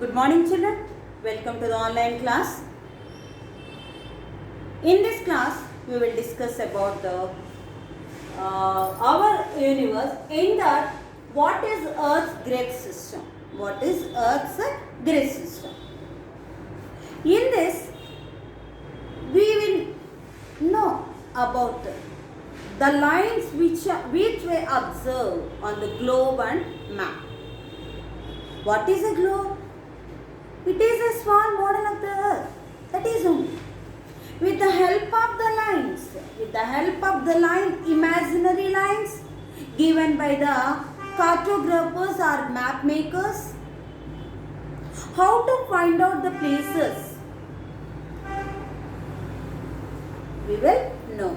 Good morning children. Welcome to the online class. In this class, we will discuss about our universe. In that, what is Earth's grid system? What is Earth's grid system? In this, we will know about the lines which we observe on the globe and map. What is a globe? It is a small model of the earth. That is only. With the help of the lines, imaginary lines given by the cartographers or map makers, how to find out the places, we will know.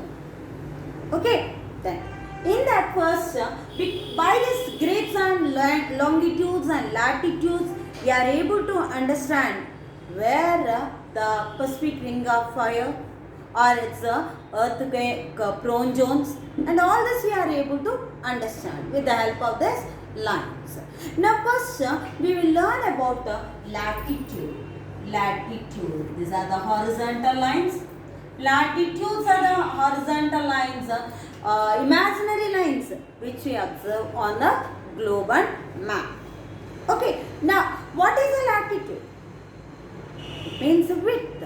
Okay, then in that first, by these grids and longitudes and latitudes, we are able to understand where the Pacific Ring of Fire or its earthquake prone zones, and all this we are able to understand with the help of these lines. Now first we will learn about latitude. Latitude, these are the horizontal lines. Latitudes are the horizontal lines, imaginary lines which we observe on the globe and map. Okay, now what is a latitude? It means width.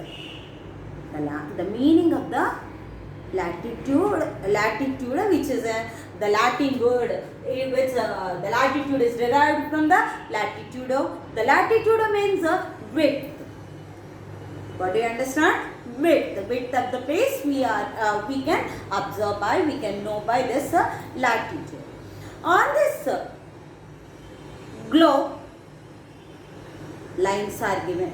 The meaning of the latitude, which is the Latin word, which the latitude is derived from the latitudo. The latitudo means width. What do you understand? Width. The width of the place we can observe by, we can know by this latitude. On this globe, lines are given.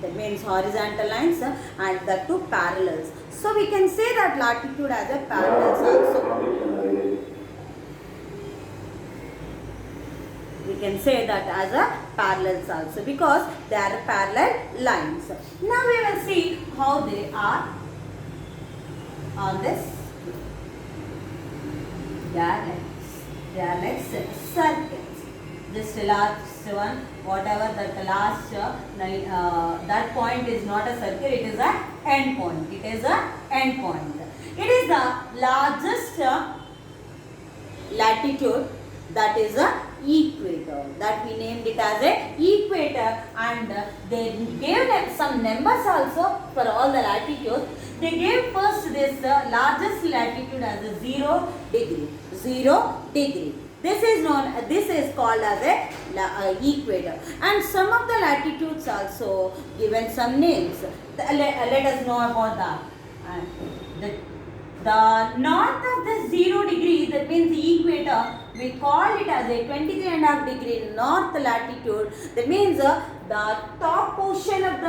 That means horizontal lines and the two parallels. So we can say that latitude has a parallels also. We can say that as a parallels also because they are parallel lines. Now we will see how they are on this. They are like circles. Just the last one, whatever that last that point is not a circle, it is a end point. It is a end point. It is the largest latitude, that is a equator, that we named it as a equator, and they gave some numbers also for all the latitudes. They gave first this largest latitude as a 0 degree. 0 degree. This is called as a equator, and some of the latitudes also given some names. Let us know about that. The north of the 0 degree, that means the equator, we call it as a 23.5 degree north latitude. That means the top portion of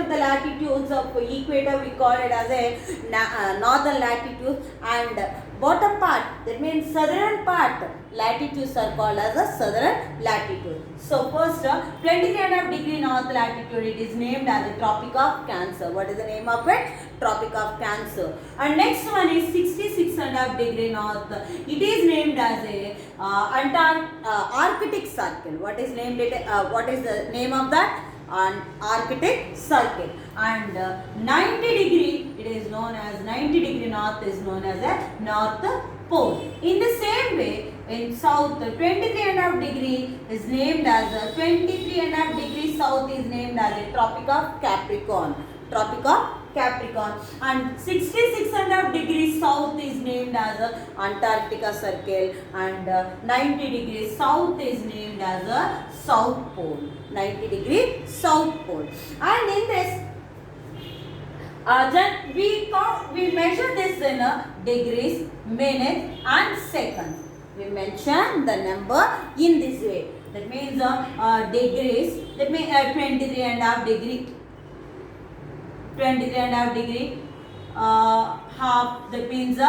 the latitudes of equator, we call it as a northern latitude, and bottom part, that means southern part, latitudes are called as a southern latitude. So first 23.5 degree north latitude, it is named as the Tropic of Cancer. What is the name of it? Tropic of Cancer. And next one is 66.5 degree north. It is named as a Arctic Circle. What is named it? What is the name of that? Arctic Circle. And 90 degree, it is known as 90 degree north is known as a North Pole. In the same way, in south, 23.5 degree is named as a 23.5 degree south is named as a Tropic of Capricorn. Tropic of Capricorn. And 66.5 degrees south is named as a Antarctica Circle, and 90 degrees south is named as a South Pole. 90 degree South Pole. And in this, then we measure this in degrees, minutes and seconds. We mention the number in this way. That means degrees, that means 23.5 degree. 23.5 degree, half, that means 50,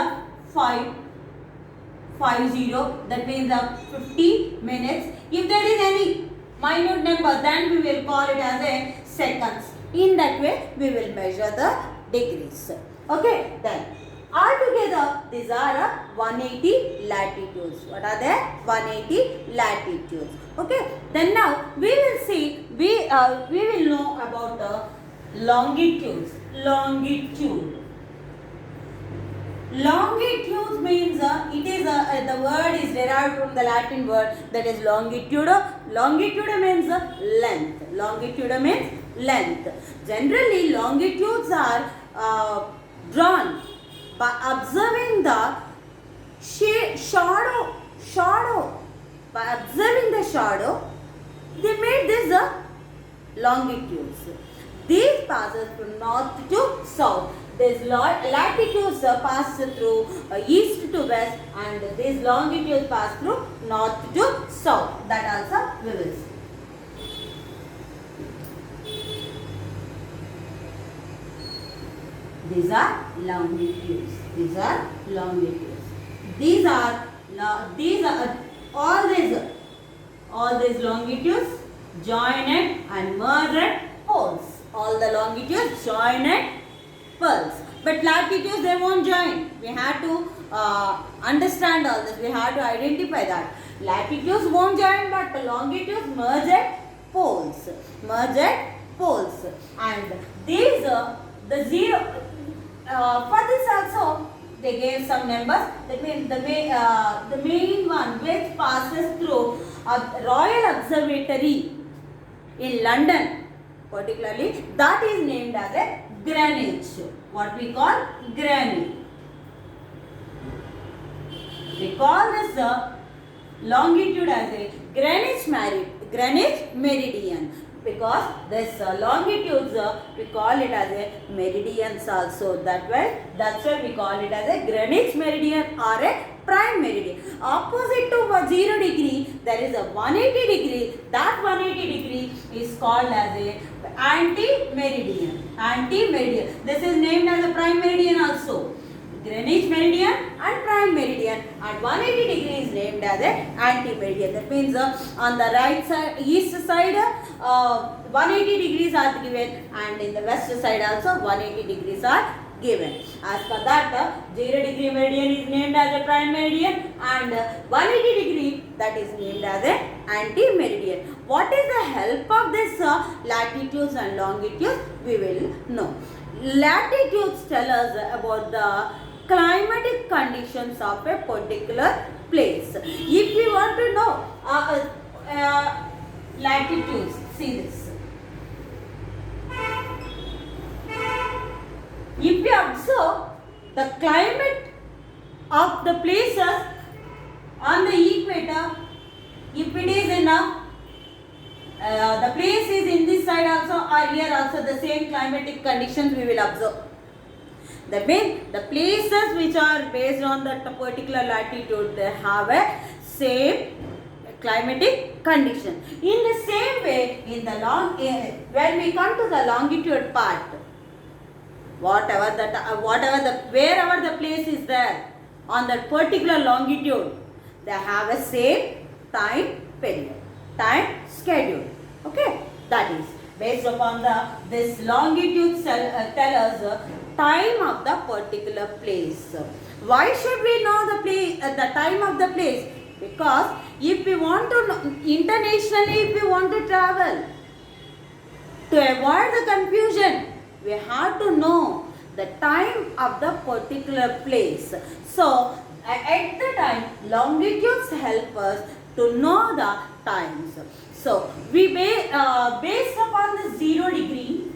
that means 50 minutes. If there is any minute number, then we will call it as a seconds. In that way, we will measure the degrees. Okay, then Altogether, these are 180 latitudes. What are they? 180 latitudes. Okay. Then now we will see. We will know about the longitudes. Longitude means it is the word is derived from the Latin word that is longitude. Longitude means length. Longitude means length. Generally, longitudes are drawn by observing the shadow. By observing the shadow, they made this longitudes. These passes from north to south. These latitudes pass through east to west, and these longitudes pass through north to south. That also we will see. These are longitudes. These are all these longitudes join and merge at poles. All the longitudes join at poles. But latitudes they won't join. We have to understand all this. We have to identify that. Latitudes won't join, but longitudes merge at poles. And these the zero. For this also they gave some numbers. That means the main one which passes through a Royal Observatory in London, particularly, that is named as a Greenwich. What we call Greenwich. We call this longitude as a Greenwich meridian. Because this longitudes we call it as a meridians also. That's why we call it as a Greenwich meridian or a prime meridian. Opposite to 0 degree there is a 180 degree. That 180 degree is called as a anti-meridian. This is named as a prime meridian also. Greenwich meridian and prime meridian, and 180 degree is named as a anti-meridian. That means on the right side, east side 180 degrees are given, and in the west side also 180 degrees are given. As per that 0 degree meridian is named as a prime meridian, and 180 degree that is named as a anti-meridian. What is the help of this latitudes and longitudes? We will know. Latitudes tell us about the climatic conditions of a particular place. If we want to know latitudes, see this. If we observe the climate of the places on the equator, if it is in the place is in this side also or here also, the same climatic conditions we will observe. That means the places which are based on that particular latitude, they have a same climatic condition. In the same way, in the when we come to the longitude part, wherever the place is there on that particular longitude, they have a same time period, time schedule. Okay, that is based upon this longitude tell us time of the particular place. Why should we know the time of the place? Because if we want to know, internationally, if we want to travel, to avoid the confusion, we have to know the time of the particular place. So at the time, longitudes help us to know the times. So we based upon the 0 degree,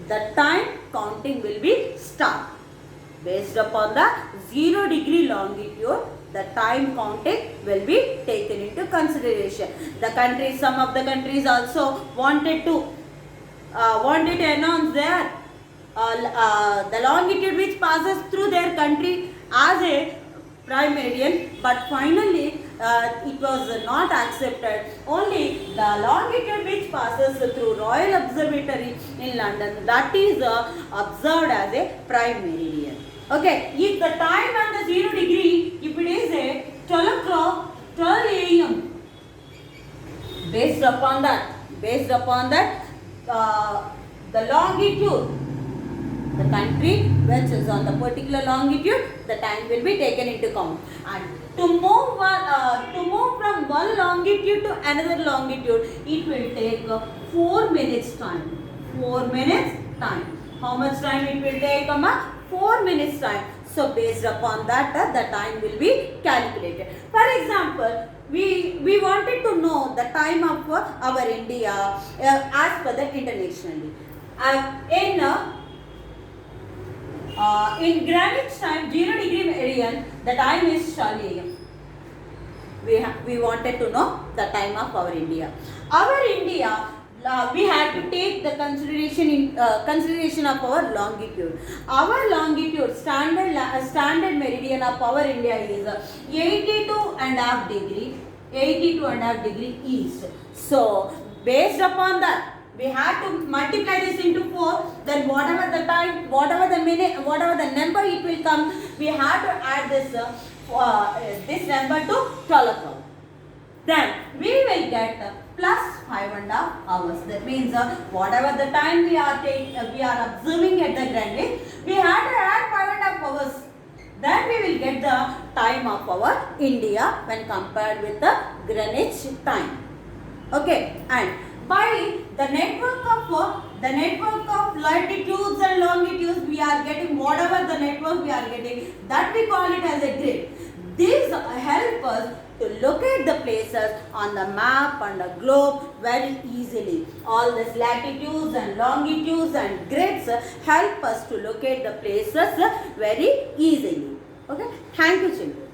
the time counting will be start. Based upon the 0 degree longitude, the time counting will be taken into consideration. The countries, some of the countries also wanted to announce their the longitude which passes through their country as a prime meridian, but finally it was not accepted. Only the longitude which passes through Royal Observatory in London, that is observed as a prime meridian. Okay, if the time and the 0 degree, if it is a 12 o'clock, 12 a.m. Based upon that, the longitude the country which is on the particular longitude, the time will be taken into count. And to move from one longitude to another longitude, it will take 4 minutes time. 4 minutes time. How much time it will take, 4 minutes time. So based upon that, the time will be calculated. For example, we wanted to know the time of our India as per the internationally. In Greenwich time, 0 degree meridian, the time is 12 AM. We wanted to know the time of our India. Our India, we have to take the consideration of our longitude. Our longitude, standard meridian of our India is 82.5 degree, 82.5 degree east. So based upon that, we have to multiply this into 4. Then whatever the time, whatever the minute, whatever the number it will come, we have to add this number to 12 o'clock. Then we will get plus 5.5 hours. That means whatever the time we are observing at the Greenwich, we have to add 5.5 hours. Then we will get the time of our India when compared with the Greenwich time. Okay, and by the network of latitudes and longitudes, we are getting whatever the network we are getting, that we call it as a grid. These help us to locate the places on the map and the globe very easily. All these latitudes and longitudes and grids help us to locate the places very easily. Okay, thank you children.